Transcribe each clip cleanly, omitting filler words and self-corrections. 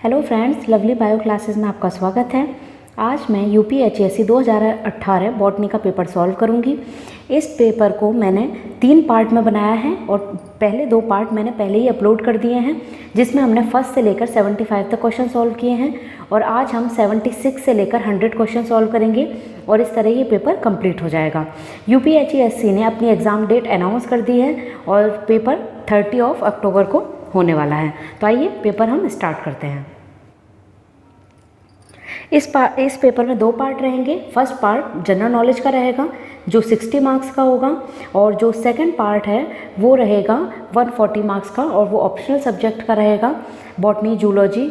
Hello friends, lovely bio classes में आपका स्वागत है। आज मैं यूपीएचएससी 2018 बॉटनी का पेपर सॉल्व करूंगी। इस पेपर को मैंने 3 पार्ट में बनाया है और पहले 2 पार्ट मैंने पहले ही अपलोड कर दिए हैं, जिसमें हमने फर्स्ट से लेकर 75 तक क्वेश्चन सॉल्व किए हैं और आज हम 76 से लेकर 100 क्वेश्चन सॉल्व करेंगे और इस तरह ये पेपर कंप्लीट हो जाएगा। यूपीएचएससी ने अपनी एग्ज़ाम डेट अनाउंस कर दी है और पेपर 30 अक्टूबर को होने वाला है। तो आइए पेपर हम स्टार्ट करते हैं। इस पेपर में 2 पार्ट रहेंगे। फर्स्ट पार्ट जनरल नॉलेज का रहेगा जो 60 मार्क्स का होगा और जो सेकंड पार्ट है वो रहेगा 140 मार्क्स का और वो ऑप्शनल सब्जेक्ट का रहेगा। बॉटनी, जूलॉजी,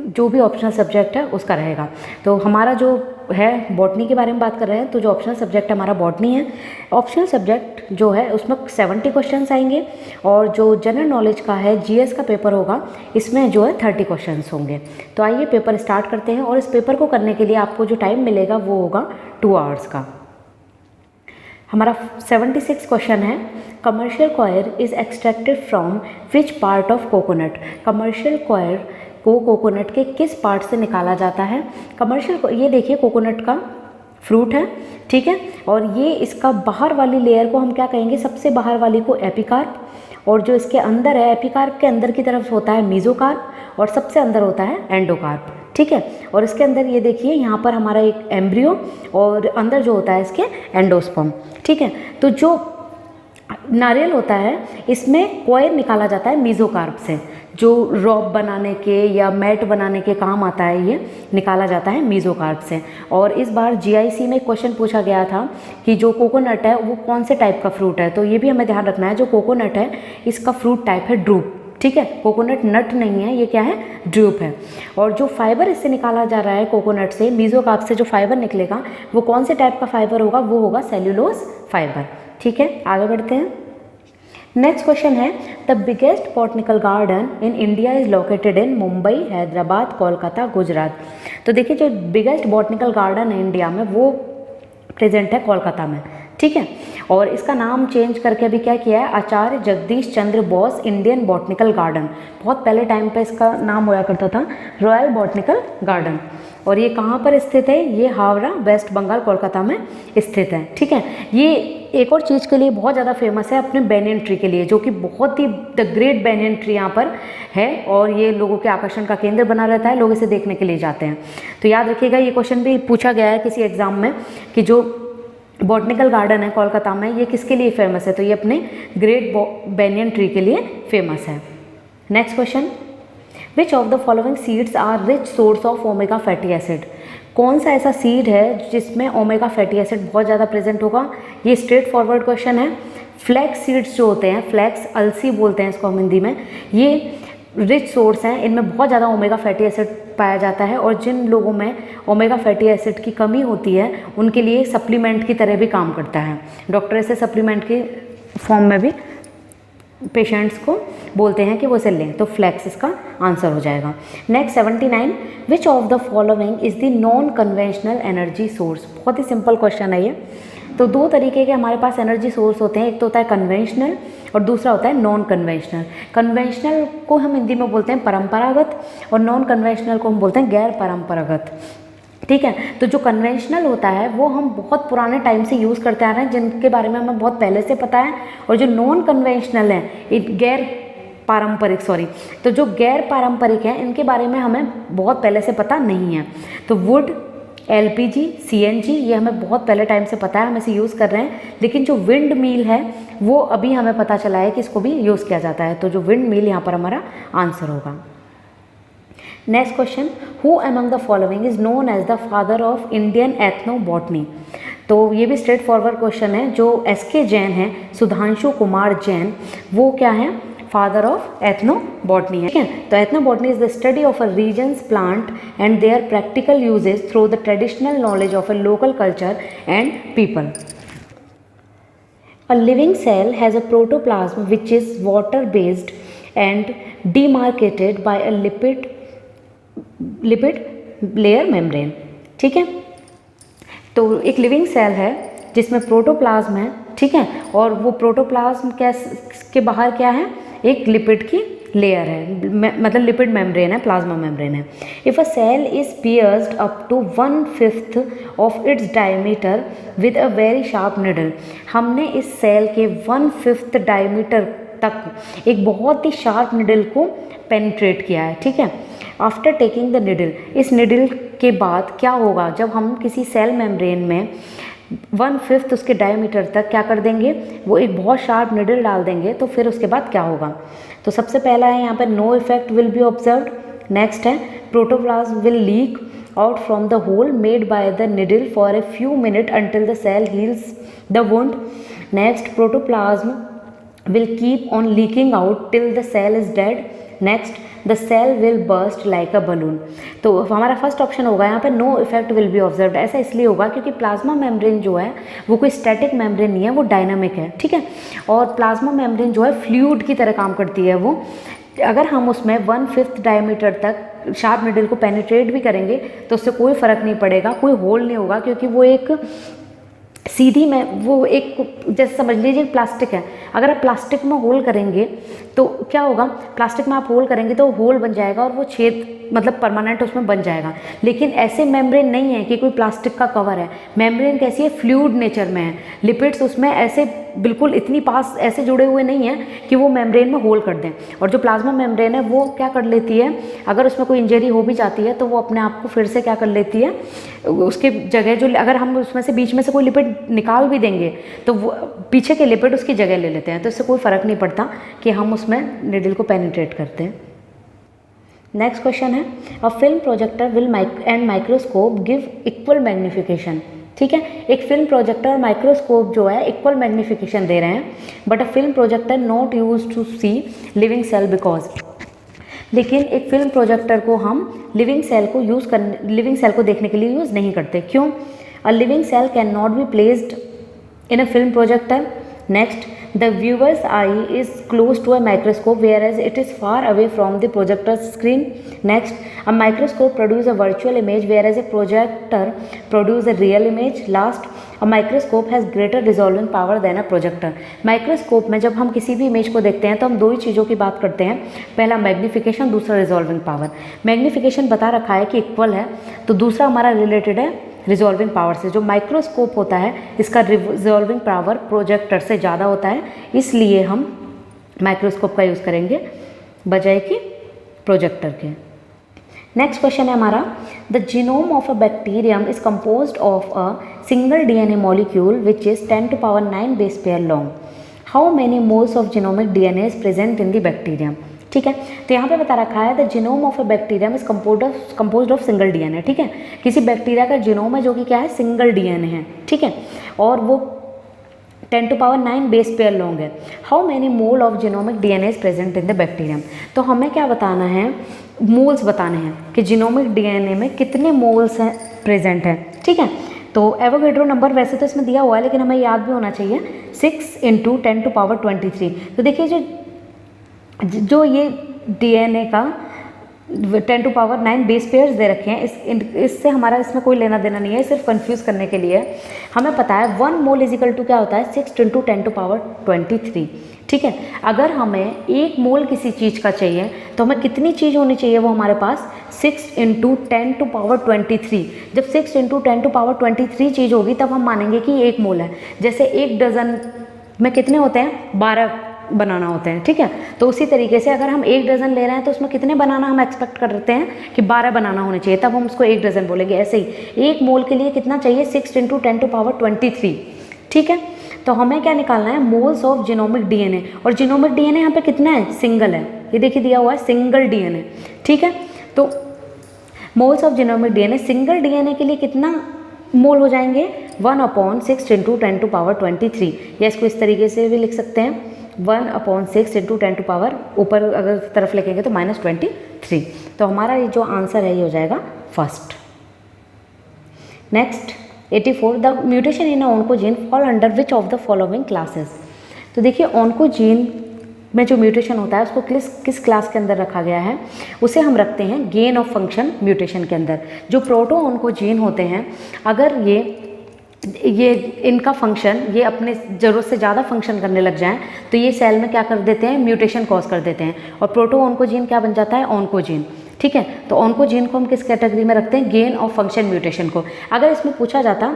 जो भी ऑप्शनल सब्जेक्ट है उसका रहेगा। तो हमारा जो है बॉटनी के बारे में बात कर रहे हैं, तो जो ऑप्शनल सब्जेक्ट हमारा बॉटनी है। ऑप्शनल सब्जेक्ट जो है उसमें 70 क्वेश्चंस आएंगे और जो जनरल नॉलेज का है, जीएस का पेपर होगा, इसमें जो है 30 क्वेश्चंस होंगे। तो आइए पेपर स्टार्ट करते हैं और इस पेपर को करने के लिए आपको जो टाइम मिलेगा वो होगा 2 आवर्स का। हमारा 76 क्वेश्चन है, commercial coir is extracted from which part of coconut. Commercial coir को कोकोनट के किस पार्ट से निकाला जाता है। कमर्शियल, ये देखिए कोकोनट का फ्रूट है, ठीक है, और ये इसका बाहर वाली लेयर को हम क्या कहेंगे, सबसे बाहर वाली को एपिकार्प, और जो इसके अंदर है एपिकार्प के अंदर की तरफ होता है मीजोकार्प और सबसे अंदर होता है एंडोकार्प, ठीक है। और इसके अंदर ये देखिए यहाँ पर हमारा एक एम्ब्रियो और अंदर जो होता है इसके एंडोस्पर्म, ठीक है। तो जो नारियल होता है इसमें कॉयर निकाला जाता है मीजोकार्प से, जो रॉब बनाने के या मैट बनाने के काम आता है, ये निकाला जाता है मीजोकार्प से। और इस बार जीआईसी में क्वेश्चन पूछा गया था कि जो कोकोनट है वो कौन से टाइप का फ्रूट है, तो ये भी हमें ध्यान रखना है। जो कोकोनट है इसका फ्रूट टाइप है ड्रूप, ठीक है। कोकोनट नट नहीं है, ये क्या है, ड्रूप है। और जो फाइबर इससे निकाला जा रहा है कोकोनट से, मीजोकार्प से जो फाइबर निकलेगा वो कौन से टाइप का फाइबर होगा, वो होगा सेल्यूलोज फाइबर, ठीक है। आगे बढ़ते हैं। नेक्स्ट क्वेश्चन है, the biggest botanical garden in India is located in Mumbai, Hyderabad, Kolkata, Gujarat. तो देखिए जो बिगेस्ट बॉटनिकल गार्डन है इंडिया में वो प्रेजेंट है कोलकाता में, ठीक है। और इसका नाम चेंज करके अभी क्या किया है, आचार्य Jagdish Chandra Bose Indian botanical garden. बहुत पहले टाइम पे इसका नाम हुआ करता था रॉयल बॉटनिकल गार्डन। और ये कहाँ पर स्थित है, ये हावड़ा, वेस्ट बंगाल, कोलकाता में स्थित है, ठीक है। ये एक और चीज़ के लिए बहुत ज़्यादा फेमस है, अपने बैनियन ट्री के लिए, जो कि बहुत ही द ग्रेट बैनियन ट्री यहाँ पर है और ये लोगों के आकर्षण का केंद्र बना रहता है, लोग इसे देखने के लिए जाते हैं। तो याद रखिएगा, ये क्वेश्चन भी पूछा गया है किसी एग्जाम में कि जो बॉटनिकल गार्डन है कोलकाता में, ये किसके लिए फेमस है, तो ये अपने ग्रेट बैनियन ट्री के लिए फेमस है। Next question, which of the following seeds are rich source of omega fatty acid. कौन सा ऐसा सीड है जिसमें ओमेगा फैटी एसिड बहुत ज़्यादा प्रेजेंट होगा। ये स्ट्रेट फॉरवर्ड क्वेश्चन है। फ्लैक्स सीड्स जो होते हैं, फ्लैक्स, अलसी बोलते हैं इसको हम हिंदी में, ये रिच सोर्स हैं, इनमें बहुत ज़्यादा ओमेगा फैटी एसिड पाया जाता है और जिन लोगों में ओमेगा फैटी एसिड की कमी होती है उनके लिए सप्लीमेंट की तरह भी काम करता है। डॉक्टर इसे सप्लीमेंट की फॉर्म में भी पेशेंट्स को बोलते हैं कि वो इसे लें, तो फ्लैक्स इसका आंसर हो जाएगा। Next 79, which of the following is the non conventional energy source. बहुत ही सिंपल क्वेश्चन है ये। तो 2 तरीके के हमारे पास एनर्जी सोर्स होते हैं, एक तो होता है कन्वेंशनल और दूसरा होता है नॉन कन्वेंशनल। कन्वेंशनल को हम हिंदी में बोलते हैं परंपरागत और नॉन कन्वेंशनल को हम बोलते हैं गैर परंपरागत, ठीक है। तो जो कन्वेंशनल होता है वो हम बहुत पुराने टाइम से यूज़ करते आ रहे हैं, जिनके बारे में हमें बहुत पहले से पता है। और जो नॉन कन्वेंशनल है, गैर पारंपरिक, तो जो गैर पारंपरिक हैं इनके बारे में हमें बहुत पहले से पता नहीं है। तो वुड, एलपीजी, सीएनजी, ये हमें बहुत पहले टाइम से पता है, हम इसे यूज़ कर रहे हैं। लेकिन जो विंड मिल है वो अभी हमें पता चला है कि इसको भी यूज़ किया जाता है, तो जो विंड मिल यहाँ पर हमारा आंसर होगा। Next question, who among the following is known as the father of Indian ethnobotany. तो ये भी स्ट्रेट फॉरवर्ड क्वेश्चन है। जो एसके जैन है, सुधांशु कुमार जैन, वो क्या है, फादर ऑफ एथनो बॉटनी है, ठीक है। तो ethnobotany is the study of a region's plant and their practical uses through the traditional knowledge of a local culture and people. A living cell has a protoplasm which is water based and demarcated by a lipid layer membrane, ठीक है। तो एक living cell है जिसमें protoplasm है, ठीक है, और वो प्रोटोप्लाज्म के बाहर क्या है, एक लिपिड की लेयर है, मतलब लिपिड मेम्ब्रेन है, प्लाज्मा मेम्ब्रेन है। If a cell is pierced up to 1/5 of its diameter with a very sharp needle, हमने इस सेल के 1/5 डायमीटर तक एक बहुत ही शार्प निडल को पेनिट्रेट किया है, ठीक है। आफ्टर टेकिंग द निडल, इस निडल के बाद क्या होगा, जब हम किसी सेल मेम्ब्रेन में 1/5 उसके डायमीटर तक क्या कर देंगे, वो एक बहुत शार्प निडल डाल देंगे, तो फिर उसके बाद क्या होगा। तो सबसे पहला है यहाँ पर no effect will be observed. Next है protoplasm will leak out from the hole made by the needle for a few minutes until the cell heals the wound. Next, protoplasm will keep on leaking out till the cell is dead. Next, the cell will burst like a balloon. तो हमारा first option होगा यहाँ पे no effect will be observed. ऐसा इसलिए होगा क्योंकि plasma membrane जो है वो कोई स्टैटिक मेम्ब्रेन नहीं है, वो डायनामिक है, ठीक है। और प्लाज्मा मेम्ब्रेन जो है फ्लूइड की तरह काम करती है। वो अगर हम उसमें 1/5 डायमीटर तक शार्प निडल को पेनिट्रेट भी करेंगे तो उससे कोई फ़र्क नहीं पड़ेगा, कोई होल नहीं होगा, क्योंकि वो एक सीधी में, वो एक जैसे समझ लीजिए प्लास्टिक है। अगर आप प्लास्टिक में होल करेंगे तो क्या होगा, प्लास्टिक में आप होल करेंगे तो होल बन जाएगा और वो छेद मतलब परमानेंट उसमें बन जाएगा। लेकिन ऐसे मेम्ब्रेन नहीं है कि कोई प्लास्टिक का कवर है। मेम्ब्रेन कैसी है, फ्लूइड नेचर में है। लिपिड्स उसमें ऐसे बिल्कुल इतनी पास ऐसे जुड़े हुए नहीं हैं कि वो मेम्ब्रेन में होल कर दें। और जो प्लाज्मा मेम्ब्रेन है वो क्या कर लेती है, अगर उसमें कोई इंजरी हो भी जाती है तो वो अपने आप को फिर से क्या कर लेती है, उसके जगह जो, अगर हम उसमें से बीच में से कोई लिपिड निकाल भी देंगे तो वो पीछे के लिपिड उसकी जगह ले लेते हैं। तो इससे कोई फ़र्क नहीं पड़ता कि हम उसमें निडल को पेनिट्रेट करते हैं। नेक्स्ट क्वेश्चन है अ film projector will and microscope give equal magnification. ठीक है, एक फिल्म प्रोजेक्टर और माइक्रोस्कोप जो है इक्वल मैग्नीफिकेशन दे रहे हैं, but a film projector not use to see living cell because, लेकिन एक फिल्म प्रोजेक्टर को हम लिविंग सेल को देखने के लिए यूज़ नहीं करते। क्यों? A living cell can not be placed in a film projector. Next, the viewer's eye is close to a microscope whereas it is far away from the projector screen. Next, a microscope produces a virtual image whereas a projector produces a real image. Last, a microscope has greater resolving power than a projector. Microscope में जब हम किसी भी image को देखते हैं तो हम दो ही चीज़ों की बात करते हैं, पहला मैग्नीफिकेशन, दूसरा रिजॉल्विंग पावर। मैग्नीफिकेशन बता रखा है कि इक्वल है, तो दूसरा हमारा रिलेटेड है रिजॉल्विंग पावर से। जो माइक्रोस्कोप होता है इसका रिजॉल्विंग पावर प्रोजेक्टर से ज़्यादा होता है, इसलिए हम माइक्रोस्कोप का यूज़ करेंगे बजाय कि प्रोजेक्टर के। नेक्स्ट क्वेश्चन है हमारा the genome of a bacterium is composed of a single DNA molecule which is 10⁻⁹ base pair long. How many moles of genomic DNA is present in the bacterium. ठीक है, तो यहाँ पे बता रखा है the genome of a bacterium is composed of single DNA. ठीक है, किसी बैक्टीरिया का जीनोम है जो कि क्या है, सिंगल डीएनए है। ठीक है, और वो 10⁹ बेस पेयर लॉन्ग है। How many mole of genomic DNA is present in the bacterium. तो हमें क्या बताना है, मोल्स बताने हैं कि जीनोमिक डीएनए में कितने मोल्स हैं प्रेजेंट हैं। ठीक है, तो एवोगैड्रो नंबर वैसे तो इसमें दिया हुआ है लेकिन हमें याद भी होना चाहिए, 6 × 10⁻23। तो देखिए जो ये डीएनए का 10⁹ बेस पेयर्स दे रखे हैं, इससे हमारा इसमें कोई लेना देना नहीं है, सिर्फ कंफ्यूज करने के लिए। हमें पता है 1 मोल इजिकल टू क्या होता है, 6 × 10⁻23। ठीक है, अगर हमें 1 मोल किसी चीज़ का चाहिए तो हमें कितनी चीज़ होनी चाहिए वो हमारे पास, 6 × 10⁻23। जब 6 × 10⁻23 चीज़ होगी तब हम मानेंगे कि 1 मोल है। जैसे 1 डज़न में कितने होते हैं, 12 बनाना होते हैं। ठीक है, तो उसी तरीके से अगर हम 1 डज़न ले रहे हैं तो उसमें कितने बनाना हम एक्सपेक्ट करते हैं कि 12 बनाना होने चाहिए, तब हम उसको 1 डज़न बोलेंगे। ऐसे ही 1 मोल के लिए कितना चाहिए, 6 × 10⁻23। ठीक है, तो हमें क्या निकालना है, मोल्स ऑफ जीनोमिक डीएनए। और जीनोमिक डीएनए यहाँ पे कितना है, सिंगल है, ये देखिए दिया हुआ है सिंगल डीएनए। ठीक है, तो moles of genomic DNA, single DNA के लिए कितना मोल हो जाएंगे, 1/6 × 10⁻23। या इसको इस तरीके से भी लिख सकते हैं, 1/6 × 10⁻, ऊपर अगर तरफ लिखेंगे तो -23। तो हमारा ये जो आंसर है ये हो जाएगा first. Next 84 the mutation in oncogene fall under which of the following classes. तो देखिए ऑन्कोजीन में जो म्यूटेशन होता है उसको किस क्लास के अंदर रखा गया है, उसे हम रखते हैं गेन ऑफ फंक्शन म्यूटेशन के अंदर। जो प्रोटो ऑन्कोजीन होते हैं, अगर ये ये इनका फंक्शन, ये अपने ज़रूरत से ज़्यादा फंक्शन करने लग जाएं तो ये सेल में क्या कर देते हैं, म्यूटेशन कॉज कर देते हैं और प्रोटो ऑन्कोजीन क्या बन जाता है, ऑन्कोजीन। ठीक है, तो ऑन्कोजीन को हम किस कैटेगरी में रखते हैं, गेन ऑफ फंक्शन म्यूटेशन को। अगर इसमें पूछा जाता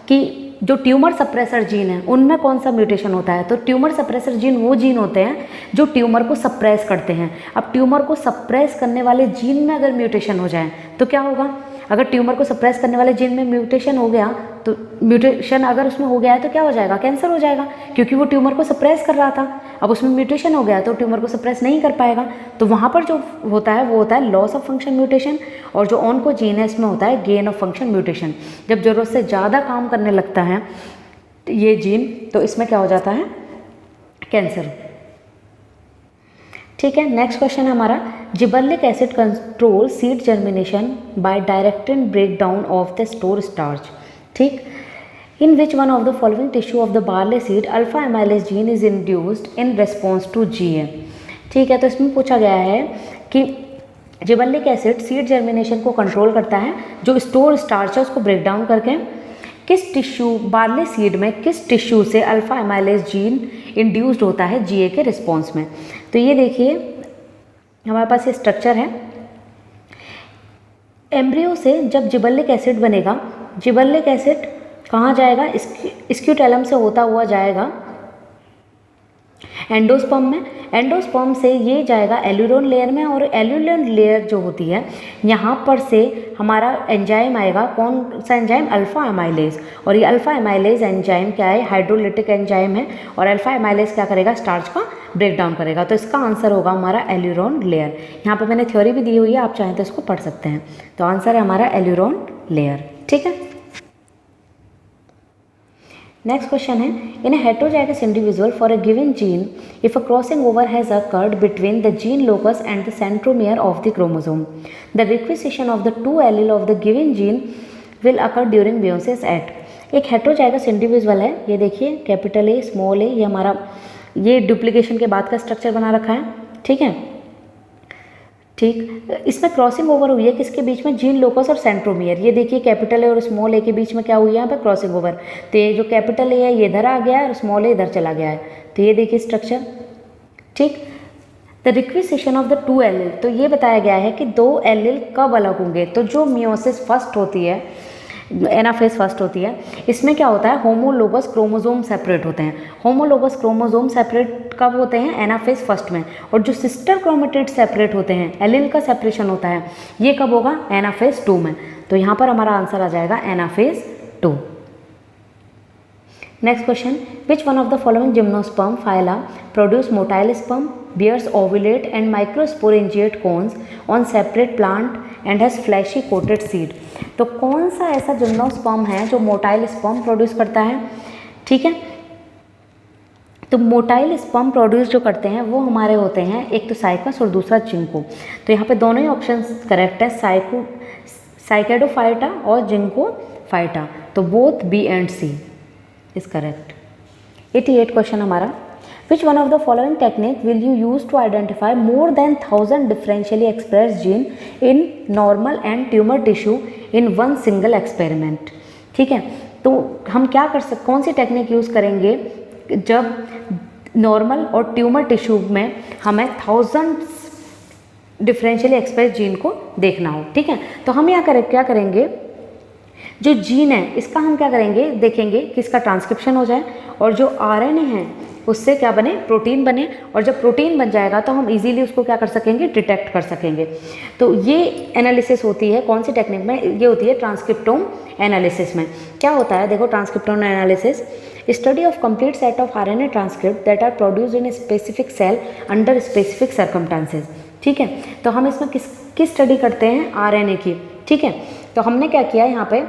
कि जो ट्यूमर सप्रेसर जीन है उनमें कौन सा म्यूटेशन होता है, तो ट्यूमर सप्रेसर जीन वो जीन होते हैं जो ट्यूमर को सप्रेस करते हैं। अब ट्यूमर को सप्रेस करने वाले जीन में अगर म्यूटेशन हो जाए तो क्या होगा, अगर ट्यूमर को सप्रेस करने वाले जीन में म्यूटेशन हो गया तो म्यूटेशन अगर उसमें हो गया है तो क्या हो जाएगा, कैंसर हो जाएगा, क्योंकि वो ट्यूमर को सप्रेस कर रहा था। अब उसमें म्यूटेशन हो गया तो ट्यूमर को सप्रेस नहीं कर पाएगा, तो वहाँ पर जो होता है वो होता है लॉस ऑफ फंक्शन म्यूटेशन। और जो ऑन्कोजीन है इसमें होता है गेन ऑफ फंक्शन म्यूटेशन। जब ज़रूरत से ज़्यादा काम करने लगता है ये जीन तो इसमें क्या हो जाता है, कैंसर। ठीक है, नेक्स्ट क्वेश्चन है हमारा, gibberellic acid control seed germination by directed break down of the store starch. ठीक, in which one of the following tissue of the barley seed alpha amylase gene is induced in response to GA। ठीक है, तो इसमें पूछा गया है कि gibberellic acid seed germination को कंट्रोल करता है, जो स्टोर स्टार्च है उसको ब्रेक डाउन करके किस टिश्यू, बार्ले सीड में किस टिश्यू से अल्फा एमाइलेज जीन इंड्यूस्ड होता है GA के रिस्पॉन्स में। तो ये देखिए हमारे पास ये स्ट्रक्चर है, एम्ब्रियो से जब जिबर्लिक एसिड बनेगा, जिबर्लिक एसिड कहाँ जाएगा, स्क्यूटेलम से होता हुआ जाएगा एंडोस्पर्म में, एंडोस्पर्म से ये जाएगा एल्यूरोन लेयर में, और एल्यूरोन लेयर जो होती है यहाँ पर से हमारा एंजाइम आएगा, कौन सा एंजाइम, अल्फा एमाइलेज। और ये अल्फा एमाइलेज एंजाइम क्या है, हाइड्रोलिटिक एंजाइम है, और अल्फा एमाइलेज क्या करेगा, स्टार्च का ब्रेक डाउन करेगा। तो इसका आंसर होगा हमारा एल्यूरोन लेयर। यहाँ पर मैंने थ्योरी भी दी हुई है, आप चाहें तो इसको पढ़ सकते हैं। तो आंसर है हमारा एल्यूरोन लेयर। ठीक है, नेक्स्ट क्वेश्चन है, इन a heterozygous individual for a given gene, if a crossing over has occurred between the gene locus and the centromere of the chromosome, the requisition of the two allele of the given gene will occur during meiosis at। एक heterozygous individual है, ये देखिए capital A small a, ये हमारा ये duplication के बाद का स्ट्रक्चर बना रखा है। ठीक है, ठीक, इसमें क्रॉसिंग ओवर हुई है किसके बीच में, जीन लोकस और सेंट्रोमियर। ये देखिए कैपिटल ए और स्मॉल ए के बीच में क्या हुई है, यहाँ पे क्रॉसिंग ओवर। तो ये जो कैपिटल ए है ये इधर आ गया है और स्मॉल ए इधर चला गया है। तो ये देखिए स्ट्रक्चर। ठीक, the requisition of the two allele, तो ये बताया गया है कि दो एलिल कब अलग होंगे। तो जो मियोसिस फर्स्ट होती है, एनाफेज फर्स्ट होती है, इसमें क्या होता है, होमोलोगस क्रोमोसोम सेपरेट होते हैं। होमोलोगस क्रोमोसोम सेपरेट कब होते हैं, एनाफेज फर्स्ट में। और जो सिस्टर क्रोमेटिड सेपरेट होते हैं, एलिल का सेपरेशन होता है, ये कब होगा, एनाफेज 2 में। तो यहाँ पर हमारा आंसर आ जाएगा anaphase 2। Next question, which one of the following gymnosperm phyla produce motile sperm, bears ovulate and microsporangiate cones on separate plant and has fleshy coated seed। तो कौन सा ऐसा जिम्नोस्पर्म है जो मोटाइल स्पर्म प्रोड्यूस करता है। ठीक है, तो मोटाइल स्पर्म प्रोड्यूस जो करते हैं वो हमारे होते हैं, एक तो साइकस और दूसरा जिंको। तो यहाँ पे दोनों ही ऑप्शन करेक्ट है, साइकेडोफाइटा और जिंकोफाइटा। तो both B and C is correct. 88 question हमारा, which one of the following technique will you use to identify more than 1000 differentially expressed gene in normal and tumor tissue in one single experiment। ठीक है, तो हम क्या कर सकते, कौन सी technique use करेंगे जब नॉर्मल और ट्यूमर टिश्यू में हमें 1000 डिफरेंशियली एक्सप्रेस जीन को देखना हो। ठीक है, तो हम यहाँ क्या करेंगे, जो जीन है इसका हम क्या करेंगे, देखेंगे कि इसका ट्रांसक्रिप्शन हो जाए, और जो आरएनए है उससे क्या बने, प्रोटीन बने। और जब प्रोटीन बन जाएगा तो हम इजीली उसको क्या कर सकेंगे, डिटेक्ट कर सकेंगे। तो ये एनालिसिस होती है कौन सी टेक्निक में, ये होती है ट्रांसक्रिप्टोम एनालिसिस में। क्या होता है, देखो transcriptome analysis, study of complete set of RNA transcript that are produced in specific cell under specific circumstances. ठीक है, तो हम इसमें किसकी स्टडी करते हैं, आरएनए की। ठीक है, तो हमने क्या किया, यहाँ पे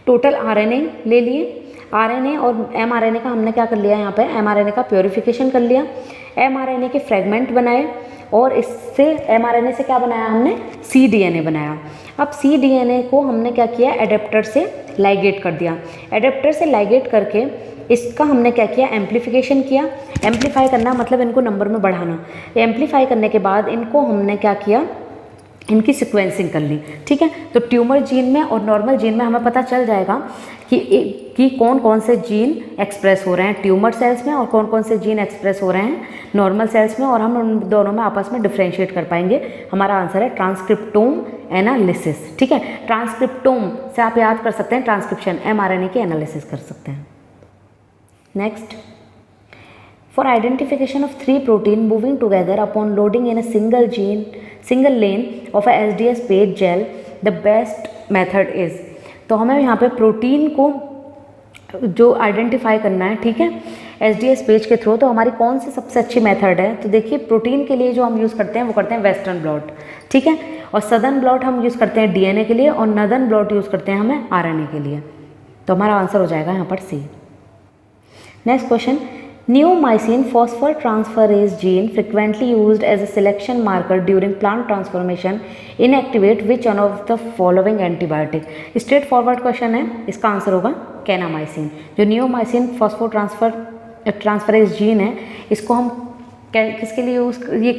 टोटल आरएनए ले लिए, आरएनए और एमआरएनए का हमने क्या कर लिया, यहाँ पे एमआरएनए का प्योरिफिकेशन कर लिया, एमआरएनए के फ्रेगमेंट बनाए, और इससे एमआरएनए से क्या बनाया हमने, cDNA बनाया। अब cDNA को हमने क्या किया, एडेप्टर से लाइगेट कर दिया। एडेप्टर से लाइगेट करके इसका हमने क्या किया, एम्प्लीफिकेशन किया। एम्प्लीफाई करना मतलब इनको नंबर में बढ़ाना। एम्प्लीफाई करने के बाद इनको हमने क्या किया, इनकी सिक्वेंसिंग कर ली, ठीक है। तो ट्यूमर जीन में और नॉर्मल जीन में हमें पता चल जाएगा कि कौन कौन से जीन एक्सप्रेस हो रहे हैं ट्यूमर सेल्स में और कौन कौन से जीन एक्सप्रेस हो रहे हैं नॉर्मल सेल्स में, और हम उन दोनों में आपस में डिफ्रेंशिएट कर पाएंगे। हमारा आंसर है ट्रांसक्रिप्टोम एनालिसिस, ठीक है। ट्रांसक्रिप्टोम से आप याद कर सकते हैं ट्रांसक्रिप्शन, mRNA की एनालिसिस कर सकते हैं। Next, for identification of 3 protein moving together upon loading in a single lane of a SDS page gel, the best method is। तो हमें यहाँ पे प्रोटीन को जो आइडेंटिफाई करना है, ठीक है, SDS पेज के थ्रू, तो हमारी कौन सी सबसे अच्छी मेथड है। तो देखिए प्रोटीन के लिए जो हम यूज़ करते हैं वो करते हैं वेस्टर्न ब्लॉट, ठीक है, और सदर्न ब्लॉट हम यूज़ करते हैं DNA के लिए, और नदर्न ब्लॉट यूज़ करते हैं हमें RNA के लिए। तो हमारा आंसर हो जाएगा यहाँ पर C। Next question, Neomycin phosphortransferase gene frequently used as a selection marker during plant transformation inactivate which one of the following antibiotic। Straight forward question है, इसका आंसर होगा कैनामाइसिन। जो नियोमाइसिन फॉस्फोट्रांसफरेज जीन है, इसको हम किसके लिए यूज़, ये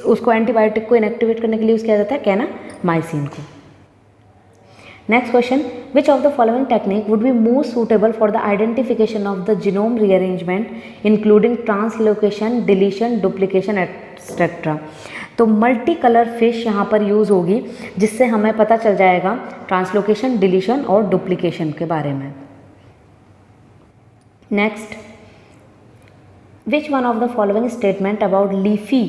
उसको एंटीबायोटिक को इनएक्टिवेट करने के लिए यूज़ किया जाता है, कैनामाइसिन को। Next question, which of the following technique would be most suitable for the identification of the genome rearrangement including translocation, deletion, duplication etcetera. तो मल्टी कलर फिश यहाँ पर यूज़ होगी, जिससे हमें पता चल जाएगा ट्रांसलोकेशन, डिलीशन और डुप्लीकेशन के बारे में। Next, which one of the following statement about leafy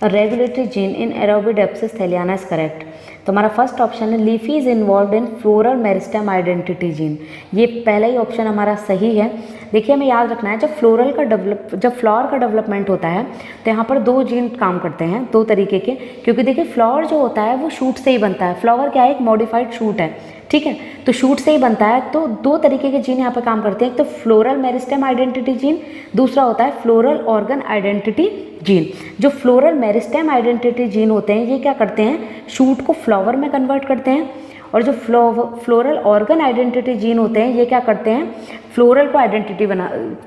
regulatory gene in arabidopsis thaliana is correct. तो हमारा फर्स्ट ऑप्शन है leafy is involve in floral meristem identity gene, ये पहला ही ऑप्शन हमारा सही है। देखिए हमें याद रखना है, जब फ्लावर का डेवलपमेंट होता है तो यहाँ पर 2 जीन काम करते हैं, 2 तरीके के, क्योंकि देखिए फ्लावर जो होता है वो शूट से ही बनता है। फ्लावर क्या है, एक मॉडिफाइड शूट है, ठीक है, तो शूट से ही बनता है। तो 2 तरीके के जीन यहाँ पर काम करते हैं, एक तो फ्लोरल मेरिस्टेम आइडेंटिटी जीन, दूसरा होता है फ्लोरल ऑर्गन आइडेंटिटी जीन। जो फ्लोरल मेरिस्टेम आइडेंटिटी जीन होते हैं, ये क्या करते हैं, शूट को फ्लावर में कन्वर्ट करते हैं, और जो फ्लोरल ऑर्गन आइडेंटिटी जीन होते हैं, ये क्या करते हैं, फ्लोरल को आइडेंटिटी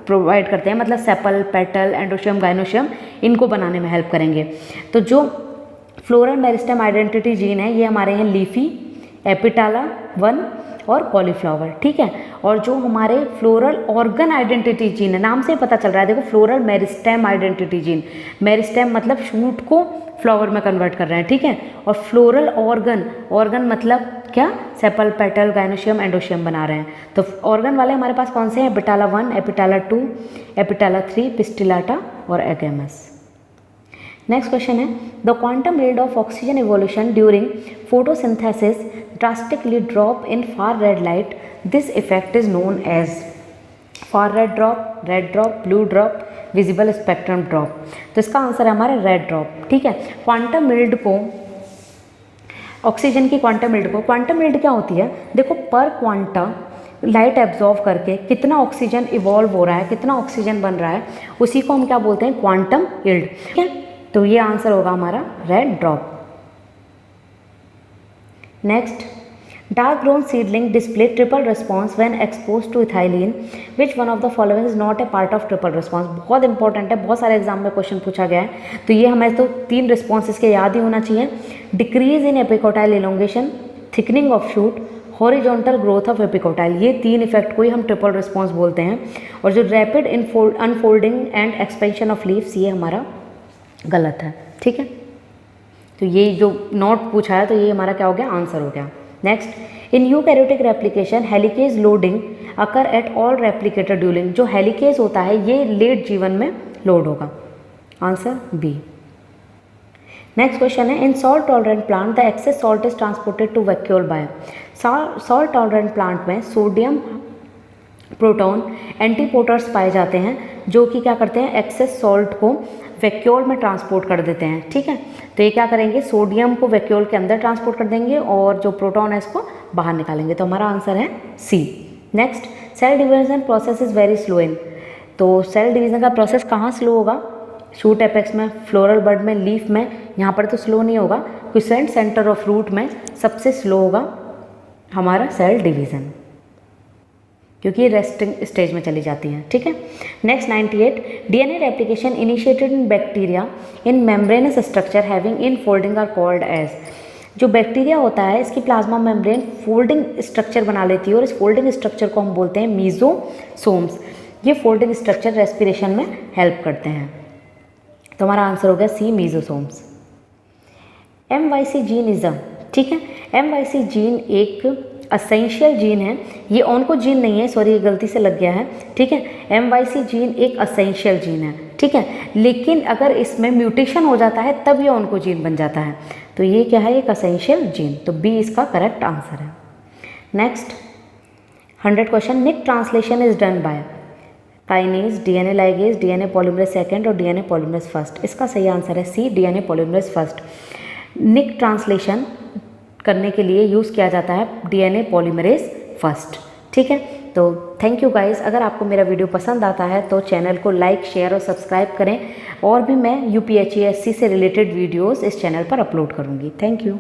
प्रोवाइड करते हैं, मतलब सेपल, पेटल, एंडोशियम, गाइनोशियम, इनको बनाने में हेल्प करेंगे। तो जो फ्लोरल मेरिस्टेम आइडेंटिटी जीन है, ये हमारे हैं लीफी, एपिटाला 1 और कॉलीफ्लावर, ठीक है। और जो हमारे फ्लोरल ऑर्गन आइडेंटिटी जीन है, नाम से पता चल रहा है, देखो floral meristem identity gene, meristem मतलब शूट को फ्लावर में कन्वर्ट कर रहे हैं, ठीक है, और फ्लोरल ऑर्गन मतलब क्या, सेपल, पेटल, गाइनोशियम, एंडोशियम बना रहे हैं। तो ऑर्गन वाले हमारे पास कौन से हैं, एपिटाला 1, एपिटाला 2, एपिटाला 3, पिस्टिलाटा और एगेमस। नेक्स्ट क्वेश्चन है, the quantum rate of oxygen evolution during photosynthesis drastically drop in far red light, this effect is known as far red drop, red drop, blue drop, visible spectrum drop. तो इसका answer है हमारा red drop, ठीक है। Quantum yield को, oxygen की quantum yield क्या होती है, देखो पर क्वांटा लाइट एब्जॉर्व करके कितना ऑक्सीजन इवॉल्व हो रहा है, कितना ऑक्सीजन बन रहा है, उसी को हम क्या बोलते हैं, क्वांटम यील्ड, ठीक है। तो ये आंसर होगा हमारा red drop. Next, dark grown seedling display triple response when expose to ethylene, which one of the following is not a part of triple response. बहुत इंपॉर्टेंट है, बहुत सारे एग्जाम में क्वेश्चन पूछा गया है, तो ये हमें तो 3 रिस्पॉन्सेस के याद ही होना चाहिए। Decrease in epicotyl elongation, thickening of shoot, horizontal growth of epicotyl, ये 3 इफेक्ट को ही हम ट्रिपल रिस्पॉन्स बोलते हैं। और जो rapid unfolding and expansion of leaves, ये हमारा गलत है, ठीक है। तो ये जो नोट पूछा है, तो ये हमारा क्या हो गया, आंसर हो गया। Next, in eukaryotic replication helicase loading occur at all replicator during, जो हेलिकेज होता है ये लेट जीवन में लोड होगा, आंसर बी। नेक्स्ट क्वेश्चन है, in salt tolerant plant the excess salt is transported to vacuole by. Salt tolerant plant में sodium, proton, antiporters पाए जाते हैं, जो कि क्या करते हैं, एक्सेस सॉल्ट को वैक्यूल में ट्रांसपोर्ट कर देते हैं, ठीक है। तो ये क्या करेंगे, सोडियम को वैक्यूल के अंदर ट्रांसपोर्ट कर देंगे और जो प्रोटॉन है इसको बाहर निकालेंगे। तो हमारा आंसर है C. Next, cell division process is very slow in. तो सेल डिवीजन का प्रोसेस कहाँ स्लो होगा, शूट एपेक्स में, फ्लोरल बड में, लीफ में, यहाँ पर तो स्लो नहीं होगा, क्विसेंट सेंटर ऑफ रूट में सबसे स्लो होगा हमारा सेल डिवीज़न, क्योंकि रेस्टिंग स्टेज में चली जाती हैं, ठीक है। Next 98, DNA replication initiated in bacteria in membranous structure having infolding are called as. जो बैक्टीरिया होता है इसकी प्लाज्मा मेम्ब्रेन फोल्डिंग स्ट्रक्चर बना लेती है और इस फोल्डिंग स्ट्रक्चर को हम बोलते हैं मीजोसोम्स। ये फोल्डिंग स्ट्रक्चर रेस्पिरेशन में हेल्प करते हैं। तो हमारा आंसर हो गया सी, मीजोसोम्स। MYC जीनिज्म, ठीक है, MYC जीन एक असेंशियल जीन है, ये ऑनको जीन नहीं है, सॉरी ये गलती से लग गया है, ठीक है। MYC जीन एक असेंशियल जीन है, ठीक है, लेकिन अगर इसमें म्यूटेशन हो जाता है तब ये ऑनको जीन बन जाता है। तो ये क्या है, एक असेंशियल जीन, तो बी इसका करेक्ट आंसर है। Next 100 question, nick translation is done by kinase, DNA ligase, DNA polymerase second और DNA पॉलीमरेज फर्स्ट। इसका सही आंसर है C, DNA polymerase first. Nick translation करने के लिए यूज़ किया जाता है DNA पॉलीमरेज फर्स्ट, ठीक है। तो थैंक यू गाइस, अगर आपको मेरा वीडियो पसंद आता है तो चैनल को लाइक, शेयर और सब्सक्राइब करें, और भी मैं UPHESC से रिलेटेड वीडियोस इस चैनल पर अपलोड करूँगी। Thank you.